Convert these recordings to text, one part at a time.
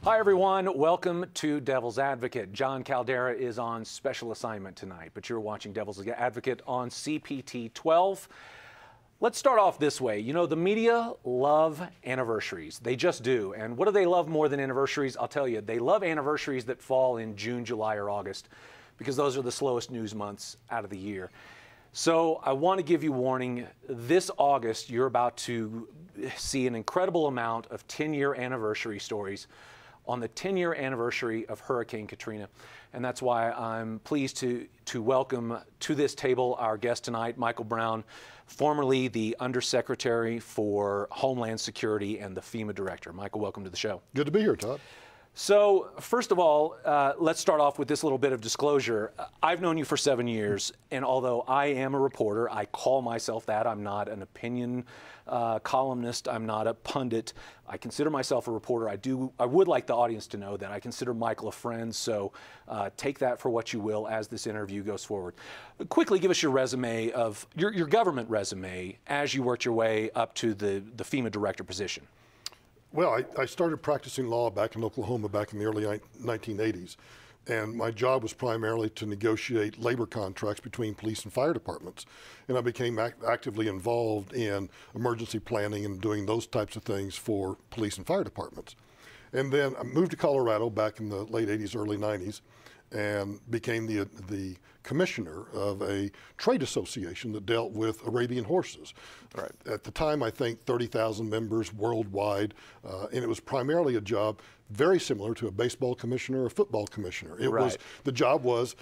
Hi, everyone. Welcome to Devil's Advocate. John Caldera is on special assignment tonight, but you're watching Devil's Advocate on CPT 12. Let's start off this way. You know, the media love anniversaries. They just do. And what do they love more than anniversaries? I'll tell you, they love anniversaries that fall in June, July, or August, because those are the slowest news months out of the year. So I want to give you warning. This August, you're about to see an incredible amount of 10-year anniversary stories on the 10-year anniversary of Hurricane Katrina. And that's why I'm pleased to welcome to this table our guest tonight, Michael Brown, formerly the Undersecretary for Homeland Security and the FEMA Director. Michael, welcome to the show. Good to be here, Todd. So first of all, let's start off with this little bit of disclosure. I've known you for 7 years, and although I am a reporter, I call myself that. I'm not an opinion columnist. I'm not a pundit. I consider myself a reporter. I would like the audience to know that I consider Michael a friend, so take that for what you will as this interview goes forward. Quickly, give us your resume of your government resume as you worked your way up to the FEMA Director position. Well, I started practicing law back in Oklahoma back in the early 1980s, and my job was primarily to negotiate labor contracts between police and fire departments. And I became actively involved in emergency planning and doing those types of things for police and fire departments. And then I moved to Colorado back in the late 80s, early 90s, and became the commissioner of a trade association that dealt with Arabian horses. Right. At the time, I think 30,000 members worldwide, and it was primarily a job very similar to a baseball commissioner or a football commissioner. The job was,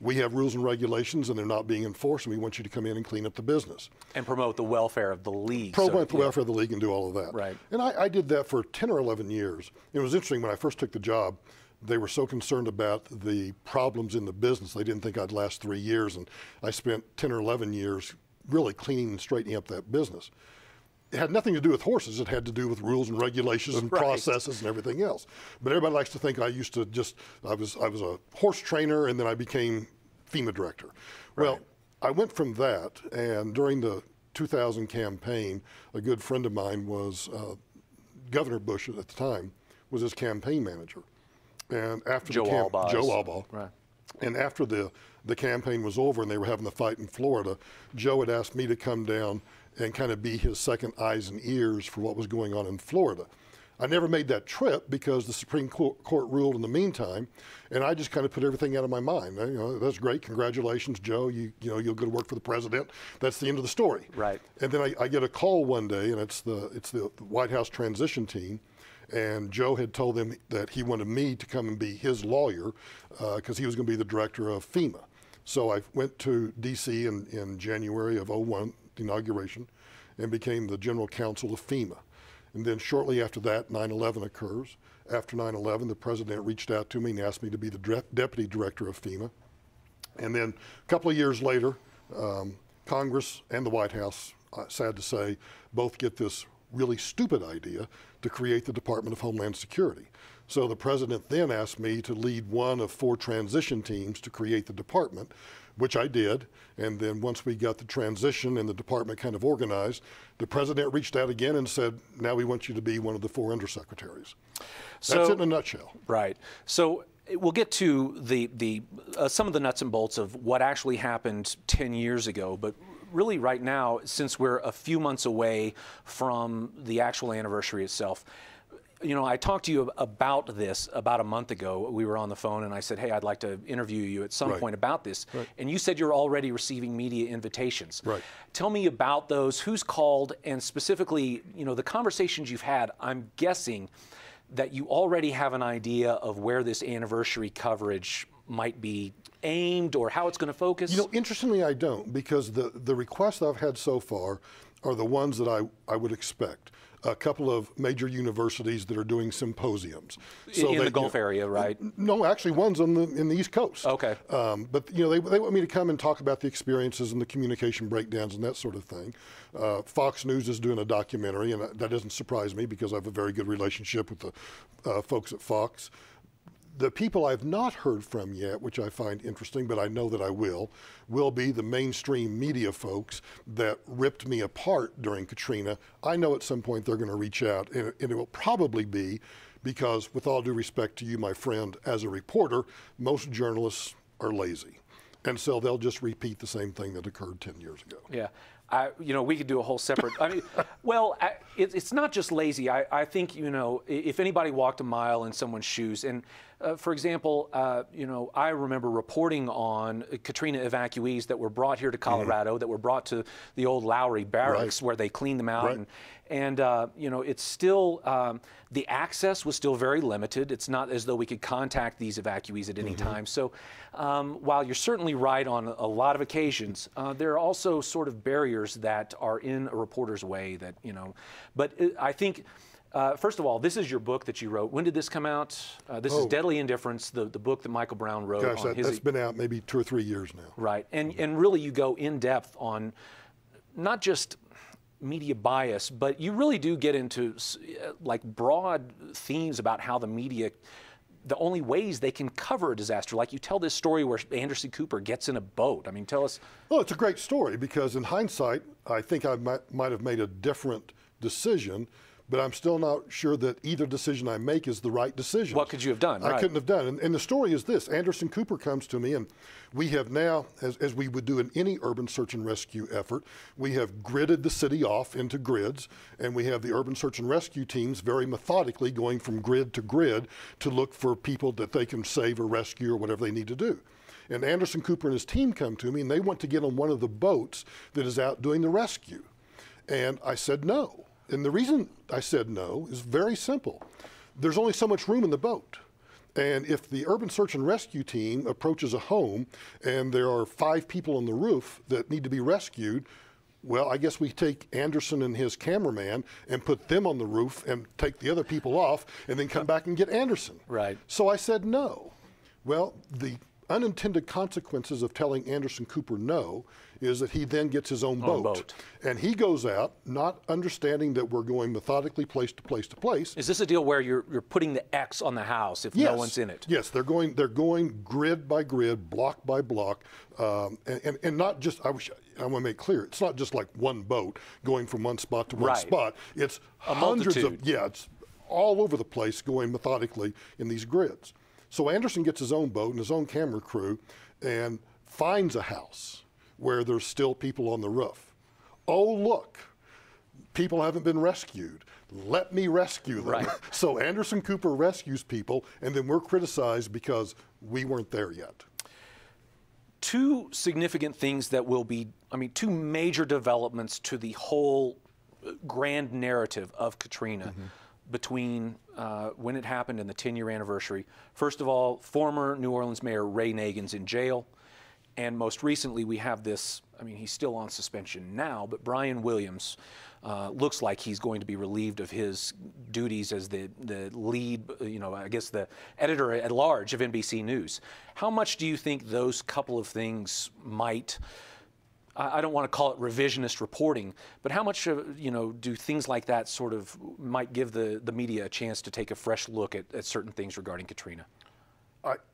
we have rules and regulations and they're not being enforced, and we want you to come in and clean up the business. And promote the welfare of the league. Promote the welfare of the league and do all of that. Right. And I did that for 10 or 11 years. It was interesting, when I first took the job, they were so concerned about the problems in the business, they didn't think I'd last 3 years, and I spent 10 or 11 years really cleaning and straightening up that business. It had nothing to do with horses, it had to do with rules and regulations and processes and everything else. But everybody likes to think I used to I was a horse trainer and then I became FEMA Director. Right. Well, I went from that, and during the 2000 campaign, a good friend of mine was, Governor Bush at the time, was his campaign manager. And after Joe Albaugh. Right. And after the campaign was over and they were having the fight in Florida, Joe had asked me to come down and kind of be his second eyes and ears for what was going on in Florida. I never made that trip because the Supreme Court ruled in the meantime, and I just kind of put everything out of my mind. You know, that's great, congratulations, Joe. You'll go to work for the president. That's the end of the story. Right. And then I get a call one day, and it's the White House transition team. And Joe had told them that he wanted me to come and be his lawyer because he was going to be the director of FEMA. So I went to D.C. in January of '01, the inauguration, and became the general counsel of FEMA. And then shortly after that, 9/11 occurs. After 9/11, the president reached out to me and asked me to be the deputy director of FEMA. And then a couple of years later, Congress and the White House, sad to say, both get this really stupid idea to create the Department of Homeland Security. So the president then asked me to lead one of 4 transition teams to create the department, which I did. And then once we got the transition and the department kind of organized, the president reached out again and said, now we want you to be one of the 4 undersecretaries. That's it in a nutshell. Right. So we'll get to some of the nuts and bolts of what actually happened 10 years ago, but really right now, since we're a few months away from the actual anniversary itself, you know, I talked to you about this about a month ago. We were on the phone and I said, hey, I'd like to interview you at some point about this. Right. And you said you're already receiving media invitations. Right. Tell me about those, who's called, and specifically, you know, the conversations you've had. I'm guessing that you already have an idea of where this anniversary coverage might be aimed or how it's going to focus? You know, interestingly, I don't, because the requests I've had so far are the ones that I would expect. A couple of major universities that are doing symposiums. So in the Gulf area, right? No, actually, one's in the East Coast. Okay. But you know, they want me to come and talk about the experiences and the communication breakdowns and that sort of thing. Fox News is doing a documentary, and that doesn't surprise me because I have a very good relationship with the folks at Fox. The people I've not heard from yet, which I find interesting, but I know that I will be the mainstream media folks that ripped me apart during Katrina. I know at some point they're going to reach out, and it will probably be because with all due respect to you, my friend, as a reporter, most journalists are lazy. And so they'll just repeat the same thing that occurred 10 years ago. Yeah. You know, we could do a whole separate, I mean, well, it's not just lazy. I think, you know, if anybody walked a mile in someone's shoes, and for example, you know, I remember reporting on Katrina evacuees that were brought here to Colorado, that were brought to the old Lowry barracks where they cleaned them out. And you know, it's still, the access was still very limited. It's not as though we could contact these evacuees at any time. So while you're certainly right on a lot of occasions, there are also sort of barriers that are in a reporter's way that, you know, but I think, first of all, this is your book that you wrote. When did this come out? This is Deadly Indifference, the book that Michael Brown wrote. Gosh, that's been out maybe 2 or 3 years now. Right, and really you go in depth on not just media bias, but you really do get into like broad themes about how the media, the only ways they can cover a disaster. Like you tell this story where Anderson Cooper gets in a boat. I mean, tell us. Well, it's a great story because in hindsight, I think I might have made a different decision, but I'm still not sure that either decision I make is the right decision. What could you have done? I couldn't have done. And the story is this. Anderson Cooper comes to me, and we have now, as we would do in any urban search and rescue effort, we have gridded the city off into grids, and we have the urban search and rescue teams very methodically going from grid to grid to look for people that they can save or rescue or whatever they need to do. And Anderson Cooper and his team come to me, and they want to get on one of the boats that is out doing the rescue. And I said no. And the reason I said no is very simple. There's only so much room in the boat. And if the urban search and rescue team approaches a home and there are 5 people on the roof that need to be rescued, well, I guess we take Anderson and his cameraman and put them on the roof and take the other people off and then come back and get Anderson. Right. So I said no. Well, the unintended consequences of telling Anderson Cooper no is that he then gets his own boat. And he goes out not understanding that we're going methodically place to place to place. Is this a deal where you're putting the X on the house if no one's in it? Yes, they're going grid by grid, block by block, and not just, I want to make clear, it's not just like one boat going from one spot to one spot. It's hundreds of, it's all over the place going methodically in these grids. So Anderson gets his own boat and his own camera crew and finds a house where there's still people on the roof. Oh, look, people haven't been rescued. Let me rescue them. Right. So Anderson Cooper rescues people, and then we're criticized because we weren't there yet. 2 significant things that will be, I mean, 2 major developments to the whole grand narrative of Katrina. Between when it happened and the 10-year anniversary. First of all, former New Orleans Mayor Ray Nagin's in jail. And most recently, we have this, I mean, he's still on suspension now, but Brian Williams looks like he's going to be relieved of his duties as the lead, you know, I guess the editor at large of NBC News. How much do you think those couple of things might, I don't want to call it revisionist reporting, but how much, you know, do things like that sort of might give the media a chance to take a fresh look at certain things regarding Katrina?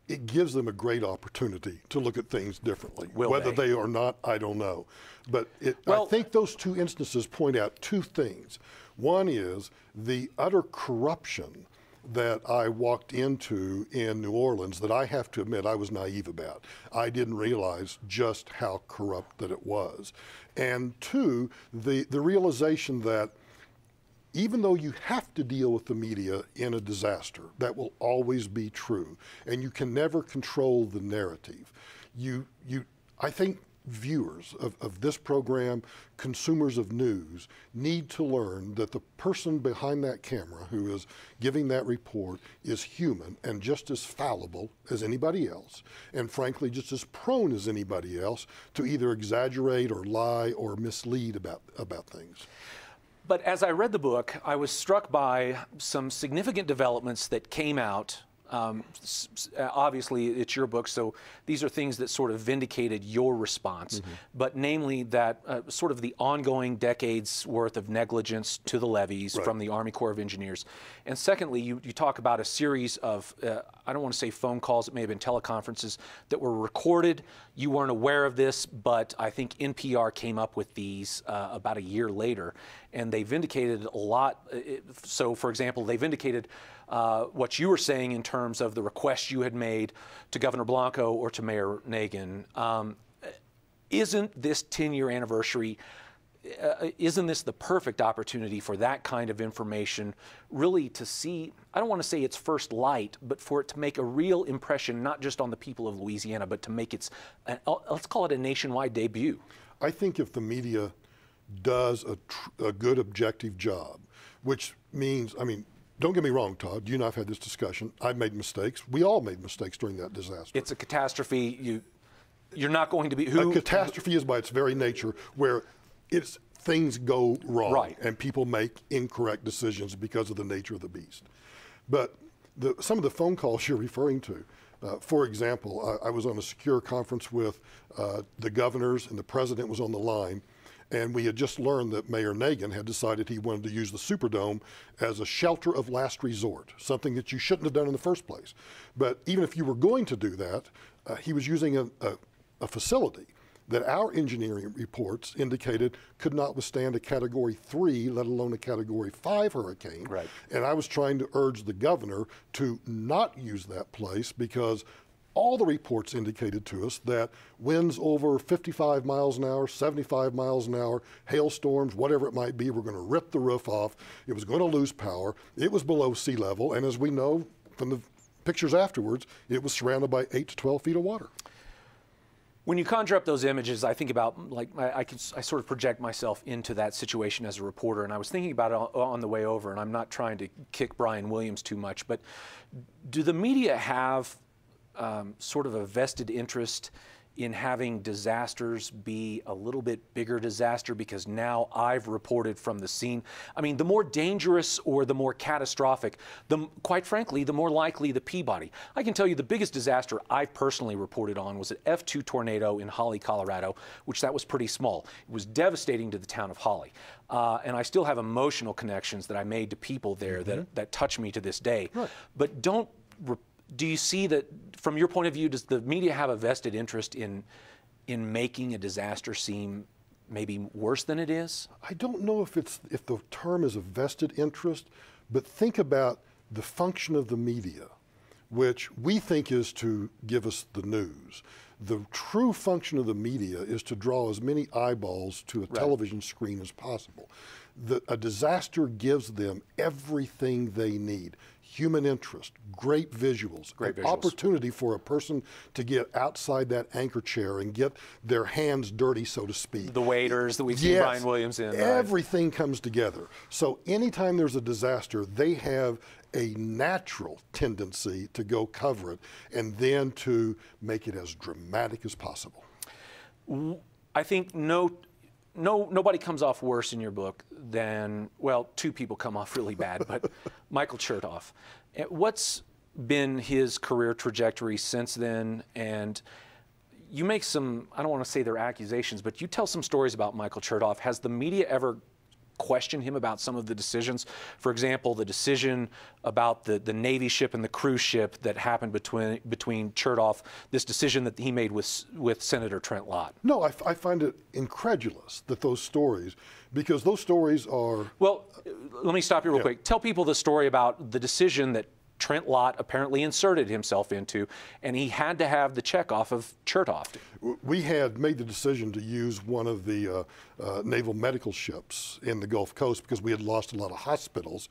It gives them a great opportunity to look at things differently. Whether they or not, I don't know. But I think those 2 instances point out 2 things. One is the utter corruption that I walked into in New Orleans that I have to admit I was naive about. I didn't realize just how corrupt that it was. And 2, the realization that even though you have to deal with the media in a disaster, that will always be true, and you can never control the narrative. I think viewers of this program, consumers of news, need to learn that the person behind that camera who is giving that report is human and just as fallible as anybody else, and frankly just as prone as anybody else to either exaggerate or lie or mislead about things. But as I read the book, I was struck by some significant developments that came out. Obviously, it's your book, so these are things that sort of vindicated your response, but namely that sort of the ongoing decades worth of negligence to the levees from the Army Corps of Engineers. And secondly, you talk about a series of, I don't want to say phone calls, it may have been teleconferences that were recorded. You weren't aware of this, but I think NPR came up with these about a year later, and they vindicated a lot. So, for example, they vindicated what you were saying in terms of the request you had made to Governor Blanco or to Mayor Nagin. Isn't this 10-year anniversary, isn't this the perfect opportunity for that kind of information really to see, I don't want to say its first light, but for it to make a real impression, not just on the people of Louisiana, but to make its, let's call it a nationwide debut? I think if the media does a good objective job, which means, I mean, don't get me wrong, Todd, you and I have had this discussion. I've made mistakes. We all made mistakes during that disaster. It's a catastrophe. You're not going to be... A catastrophe is by its very nature where things go wrong, right, and people make incorrect decisions because of the nature of the beast. But some of the phone calls you're referring to, for example, I was on a secure conference with the governors, and the president was on the line, and we had just learned that Mayor Nagin had decided he wanted to use the Superdome as a shelter of last resort, something that you shouldn't have done in the first place. But even if you were going to do that, he was using a facility that our engineering reports indicated could not withstand a Category 3, let alone a Category 5 hurricane. Right. And I was trying to urge the governor to not use that place because all the reports indicated to us that winds over 55 miles an hour, 75 miles an hour, hailstorms, whatever it might be, were going to rip the roof off. It was going to lose power. It was below sea level. And as we know from the pictures afterwards, it was surrounded by 8 to 12 feet of water. When you conjure up those images, I think about, like, I sort of project myself into that situation as a reporter, and I was thinking about it on the way over, and I'm not trying to kick Brian Williams too much, but do the media have sort of a vested interest in having disasters be a little bit bigger disaster because now I've reported from the scene? I mean, the more dangerous or the more catastrophic, quite frankly, the more likely the Peabody. I can tell you the biggest disaster I've personally reported on was an F2 tornado in Holly, Colorado, which that was pretty small. It was devastating to the town of Holly. And I still have emotional connections that I made to people there that touch me to this day. Right. But do you see that, from your point of view, does the media have a vested interest in making a disaster seem maybe worse than it is? I don't know if the term is a vested interest, but think about the function of the media, which we think is to give us the news. The true function of the media is to draw as many eyeballs to a television screen as possible. A disaster gives them everything they need. Human interest, great visuals, opportunity for a person to get outside that anchor chair and get their hands dirty, so to speak. The waiters that we've seen Brian Williams in. Everything comes together. So anytime there's a disaster, they have a natural tendency to go cover it and then to make it as dramatic as possible. I think nobody comes off worse in your book than, well, two people come off really bad, but Michael Chertoff. What's been his career trajectory since then? And you make some, I don't want to say they're accusations, but you tell some stories about Michael Chertoff. Has the media ever questioned him about some of the decisions? For example, the decision about the Navy ship and the cruise ship that happened between Chertoff, this decision that he made with Senator Trent Lott. No, I find it incredulous that those stories, because those stories are... Well, let me stop you real quick. Tell people the story about the decision that Trent Lott apparently inserted himself into, and he had to have the check off of Chertoff. We had made the decision to use one of the naval medical ships in the Gulf Coast because we had lost a lot of hospitals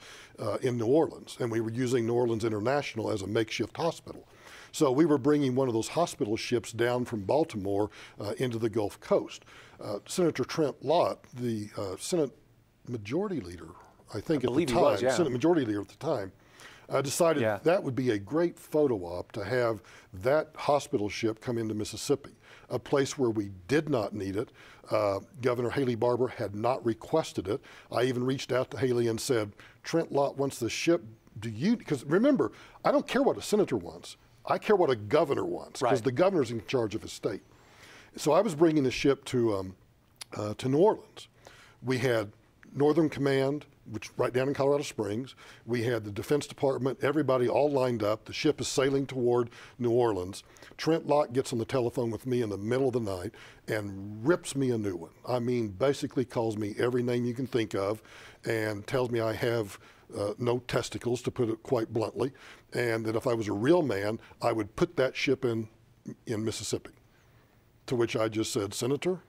in New Orleans, and we were using New Orleans International as a makeshift hospital. So we were bringing one of those hospital ships down from Baltimore into the Gulf Coast. Senator Trent Lott, the Senate Majority Leader, I think at the time, Senate Majority Leader at the time, decided that would be a great photo op to have that hospital ship come into Mississippi, a place where we did not need it. Governor Haley Barbour had not requested it. I even reached out to Haley and said, Trent Lott wants the ship. Do you, because remember, I don't care what a senator wants. I care what a governor wants, because the governor's in charge of his state. So I was bringing the ship to New Orleans. We had Northern Command, which right down in Colorado Springs. We had the Defense Department, everybody all lined up. The ship is sailing toward New Orleans. Trent Lott gets on the telephone with me in the middle of the night and rips me a new one. I mean, basically calls me every name you can think of and tells me I have no testicles, to put it quite bluntly, and that if I was a real man, I would put that ship in Mississippi. To which I just said, Senator,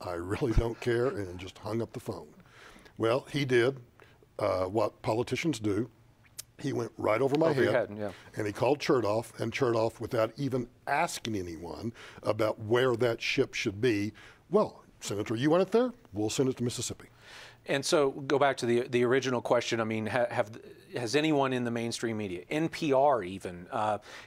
I really don't care, and just hung up the phone. Well, he did what politicians do. He went right over my head, yeah. And he called Chertoff, and Chertoff, without even asking anyone about where that ship should be, well, Senator, you want it there? We'll send it to Mississippi. And so go back to the original question. I mean, has anyone in the mainstream media, NPR even,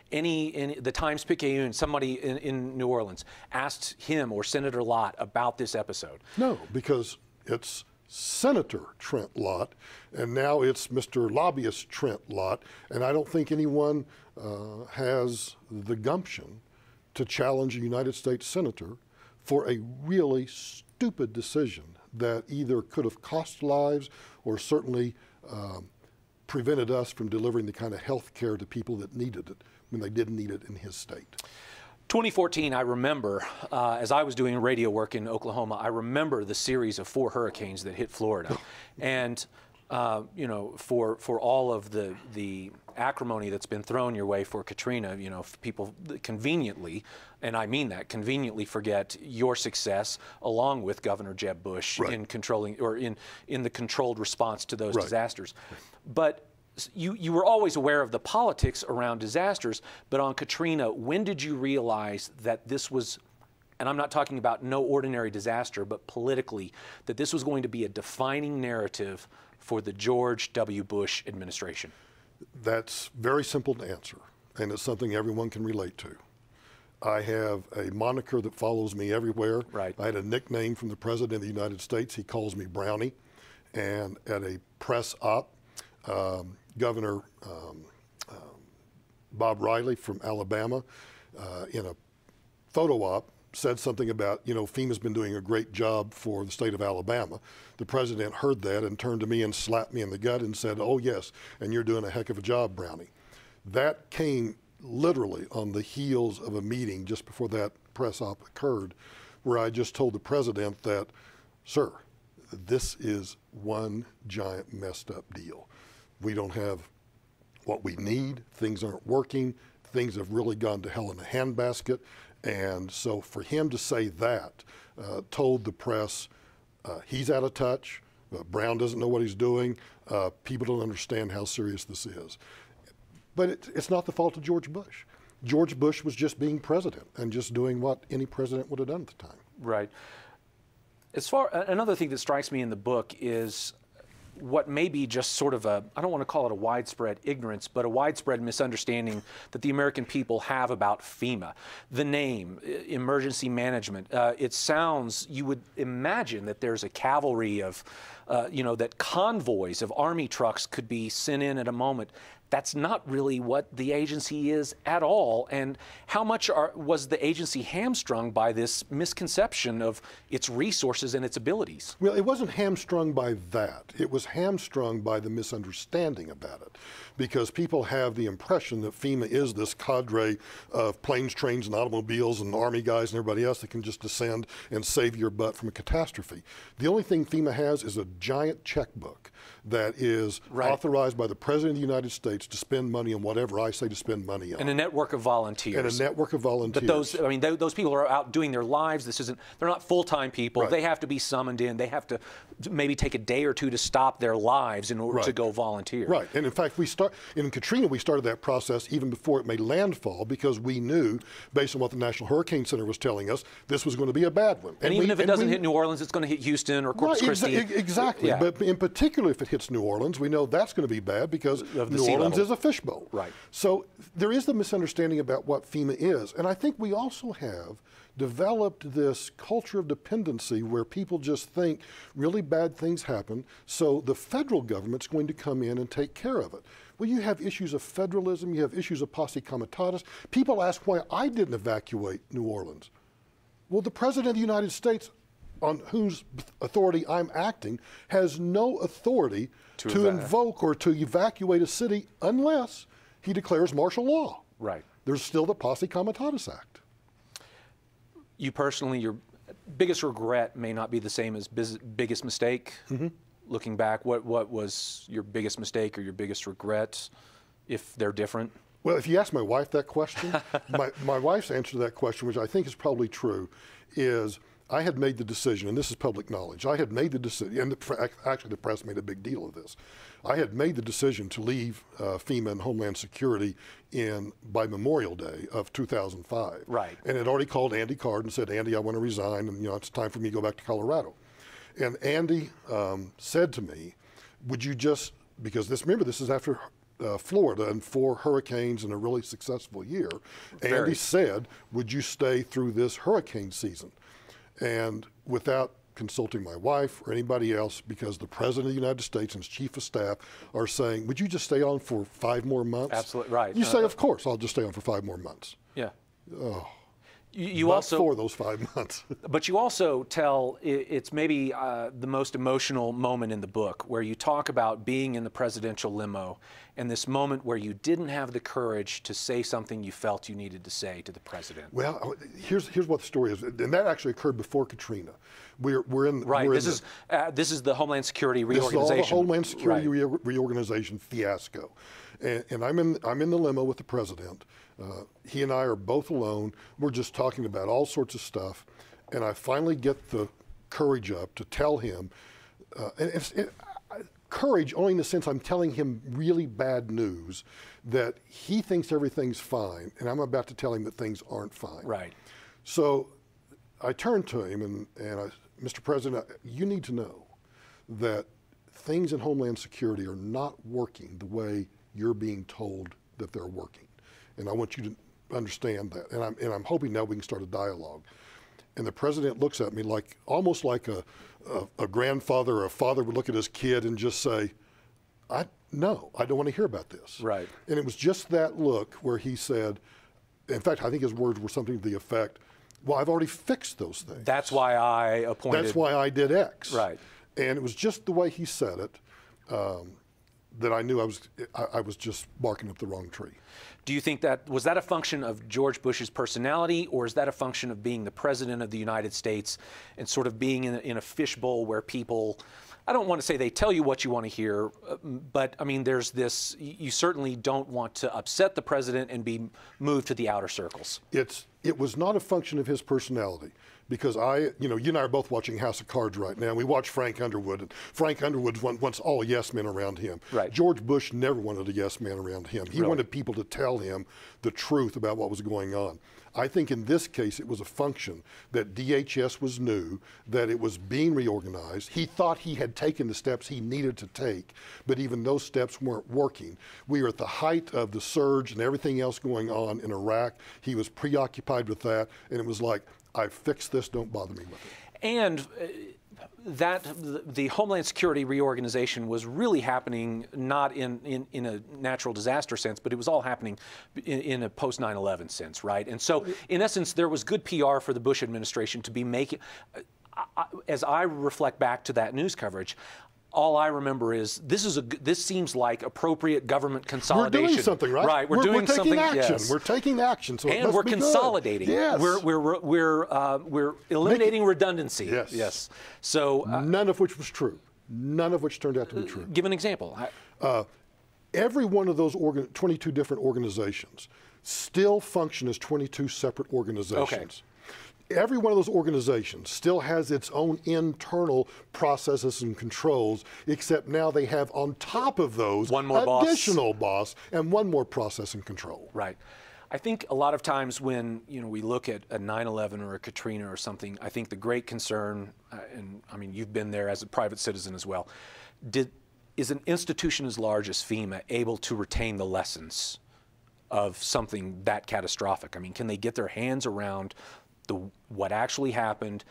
the Times-Picayune, somebody in New Orleans, asked him or Senator Lott about this episode? No, because it's Senator Trent Lott, and now it's Mr. Lobbyist Trent Lott, and I don't think anyone has the gumption to challenge a United States senator for a really stupid decision that either could have cost lives or certainly prevented us from delivering the kind of health care to people that needed it when they didn't need it in his state. 2014, I remember, as I was doing radio work in Oklahoma, I remember the series of 4 hurricanes that hit Florida. And, you know, for all of the acrimony that's been thrown your way for Katrina, you know, people conveniently, and I mean that, conveniently forget your success along with Governor Jeb Bush in controlling, or in the controlled response to those disasters. But you were always aware of the politics around disasters, but on Katrina, when did you realize that this was, and I'm not talking about no ordinary disaster, but politically, that this was going to be a defining narrative for the George W. Bush administration? That's very simple to answer, and it's something everyone can relate to. I have a moniker that follows me everywhere. Right. I had a nickname from the President of the United States. He calls me Brownie. And at a press op, Governor Bob Riley from Alabama, in a photo op, said something about, you know, FEMA's been doing a great job for the state of Alabama. The president heard that and turned to me and slapped me in the gut and said, oh yes, and you're doing a heck of a job, Brownie. That came literally on the heels of a meeting just before that press op occurred, where I just told the president that, sir, this is one giant messed up deal. We don't have what we need, things aren't working, things have really gone to hell in a handbasket. And so for him to say that, told the press, he's out of touch, Brown doesn't know what he's doing, people don't understand how serious this is. But it's not the fault of George Bush. George Bush was just being president and just doing what any president would have done at the time. Right. Another thing that strikes me in the book is what may be just sort of a, I don't want to call it a widespread ignorance, but a widespread misunderstanding that the American people have about FEMA. The name, emergency management, it sounds, you would imagine that there's a cavalry of, you know, that convoys of Army trucks could be sent in at a moment. That's not really what the agency is at all. And how much was the agency hamstrung by this misconception of its resources and its abilities? Well, it wasn't hamstrung by that. It was hamstrung by the misunderstanding about it. Because people have the impression that FEMA is this cadre of planes, trains, and automobiles and Army guys and everybody else that can just descend and save your butt from a catastrophe. The only thing FEMA has is a giant checkbook that is authorized by the President of the United States to spend money on whatever I say to spend money on. And a network of volunteers. And a network of volunteers. But those, I mean, those people are out doing their lives. This isn't, they're not full-time people. They have to be summoned in. They have to maybe take a day or two to stop their lives in order to go volunteer. Right, and in fact, in Katrina, we started that process even before it made landfall because we knew, based on what the National Hurricane Center was telling us, this was going to be a bad one. And even if it doesn't hit New Orleans, it's going to hit Houston or Corpus Christi. Exactly, but in particular if it hits New Orleans, we know that's going to be bad because New Orleans is a fishbowl. Right. So there is the misunderstanding about what FEMA is, and I think we also have developed this culture of dependency where people just think really bad things happen, so the federal government's going to come in and take care of it. Well, you have issues of federalism, you have issues of posse comitatus. People ask why I didn't evacuate New Orleans. Well, the President of the United States on whose authority I'm acting has no authority to invoke or to evacuate a city unless he declares martial law. Right. There's still the Posse Comitatus Act. You personally, your biggest regret may not be the same as biggest mistake. Mm-hmm. Looking back, what was your biggest mistake or your biggest regret, if they're different? Well, if you ask my wife that question, my wife's answer to that question, which I think is probably true, is I had made the decision, and this is public knowledge, I had made the decision, and actually the press made a big deal of this. I had made the decision to leave FEMA and Homeland Security by Memorial Day of 2005. Right. And had already called Andy Card and said, Andy, I want to resign, and it's time for me to go back to Colorado. And Andy said to me, would you just, because remember, this is after Florida and 4 hurricanes and a really successful year. Andy said, would you stay through this hurricane season? And without consulting my wife or anybody else, because the President of the United States and his Chief of Staff are saying, would you just stay on for 5 more months? Absolutely, right. You say, of course, I'll just stay on for 5 more months. Yeah. Oh. You Not also for those 5 months. But you also tell, it's maybe the most emotional moment in the book, where you talk about being in the presidential limo and this moment where you didn't have the courage to say something you felt you needed to say to the president. Well, here's what the story is, and that actually occurred before Katrina. We're in right. We're This is the Homeland Security reorganization. This is all the Homeland Security reorganization fiasco, and I'm in the limo with the president. He and I are both alone. We're just talking about all sorts of stuff, and I finally get the courage up to tell him, courage only in the sense I'm telling him really bad news, that he thinks everything's fine, and I'm about to tell him that things aren't fine. Right. So I turned to him and Mr. President, you need to know that things in Homeland Security are not working the way you're being told that they're working. And I want you to understand that. And I'm hoping now we can start a dialogue. And the president looks at me almost like a grandfather or a father would look at his kid and just say, no, I don't want to hear about this. Right. And it was just that look where he said, in fact, I think his words were something to the effect, well, I've already fixed those things. That's why I appointed. That's why I did X. Right. And it was just the way he said it that I knew I was just barking up the wrong tree. Do you think was that a function of George Bush's personality, or is that a function of being the President of the United States and sort of being in a fishbowl where people, I don't want to say they tell you what you want to hear, but I mean, there's this, you certainly don't want to upset the president and be moved to the outer circles. It was not a function of his personality, because you and I are both watching House of Cards right now. We watch Frank Underwood, and Frank Underwood wants all yes men around him. Right. George Bush never wanted a yes man around him. He really wanted people to tell him the truth about what was going on. I think in this case it was a function that DHS was new, that it was being reorganized. He thought he had taken the steps he needed to take, but even those steps weren't working. We were at the height of the surge and everything else going on in Iraq. He was preoccupied with that, and it was like, I fixed this, don't bother me with it. And the Homeland Security reorganization was really happening not in a natural disaster sense, but it was all happening in a post 9/11 sense, right? And so, in essence, there was good PR for the Bush administration to be making. As I reflect back to that news coverage, all I remember is this seems like appropriate government consolidation. We're doing something, right? Right, we're doing something. Action. Yes. We're taking action. So and we're consolidating. Yes. We're eliminating redundancy. Yes. Yes. So none of which was true. None of which turned out to be true. Give an example. Every one of those 22 different organizations still function as 22 separate organizations. Okay. Every one of those organizations still has its own internal processes and controls, except now they have on top of those one more additional boss and one more process and control. Right. I think a lot of times when we look at a 9/11 or a Katrina or something, I think the great concern, and I mean you've been there as a private citizen as well, is an institution as large as FEMA able to retain the lessons of something that catastrophic? I mean, can they get their hands around what actually happened,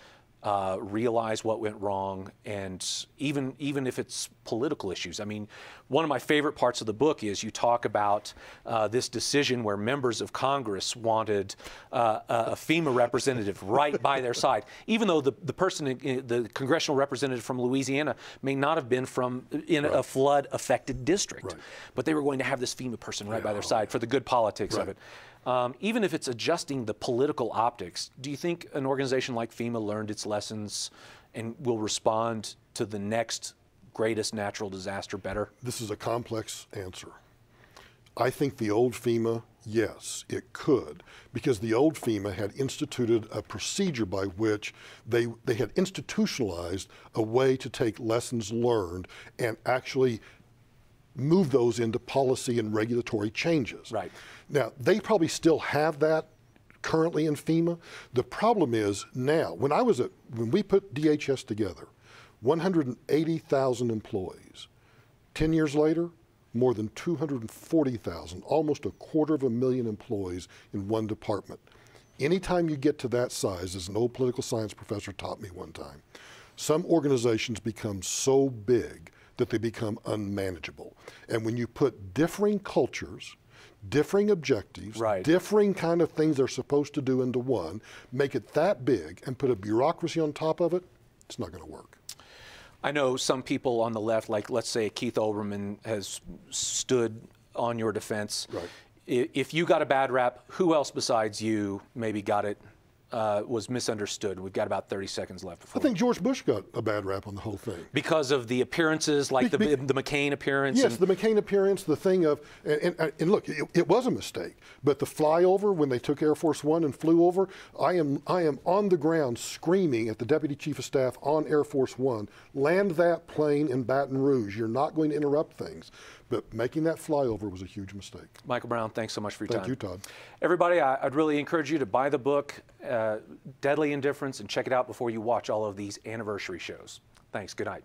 realize what went wrong, and even if it's political issues. I mean, one of my favorite parts of the book is you talk about this decision where members of Congress wanted a FEMA representative right by their side, even though the person, the congressional representative from Louisiana, may not have been from a flood-affected district, but they were going to have this FEMA person right by their side for the good politics of it. Even if it's adjusting the political optics, do you think an organization like FEMA learned its lessons and will respond to the next greatest natural disaster better? This is a complex answer. I think the old FEMA, yes, it could, because the old FEMA had instituted a procedure by which they had institutionalized a way to take lessons learned and actually move those into policy and regulatory changes. Right. Now, they probably still have that currently in FEMA. The problem is now, when we put DHS together, 180,000 employees. 10 years later, more than 240,000, almost 250,000 employees in one department. Anytime you get to that size, as an old political science professor taught me one time, some organizations become so big that they become unmanageable. And when you put differing cultures, differing objectives, differing kind of things they're supposed to do into one, make it that big and put a bureaucracy on top of it, it's not going to work. I know some people on the left, like let's say Keith Olbermann, has stood on your defense. Right. If you got a bad rap, who else besides you maybe got it, was misunderstood? We've got about 30 seconds left. I think George Bush got a bad rap on the whole thing. Because of the appearances, like the McCain appearance? Yes, the McCain appearance, the thing of, and look, it was a mistake, but the flyover when they took Air Force One and flew over, I am on the ground screaming at the Deputy Chief of Staff on Air Force One, land that plane in Baton Rouge. You're not going to interrupt things. But making that flyover was a huge mistake. Michael Brown, thanks so much for your time. Thank you, Todd. Everybody, I'd really encourage you to buy the book, Deadly Indifference, and check it out before you watch all of these anniversary shows. Thanks. Good night.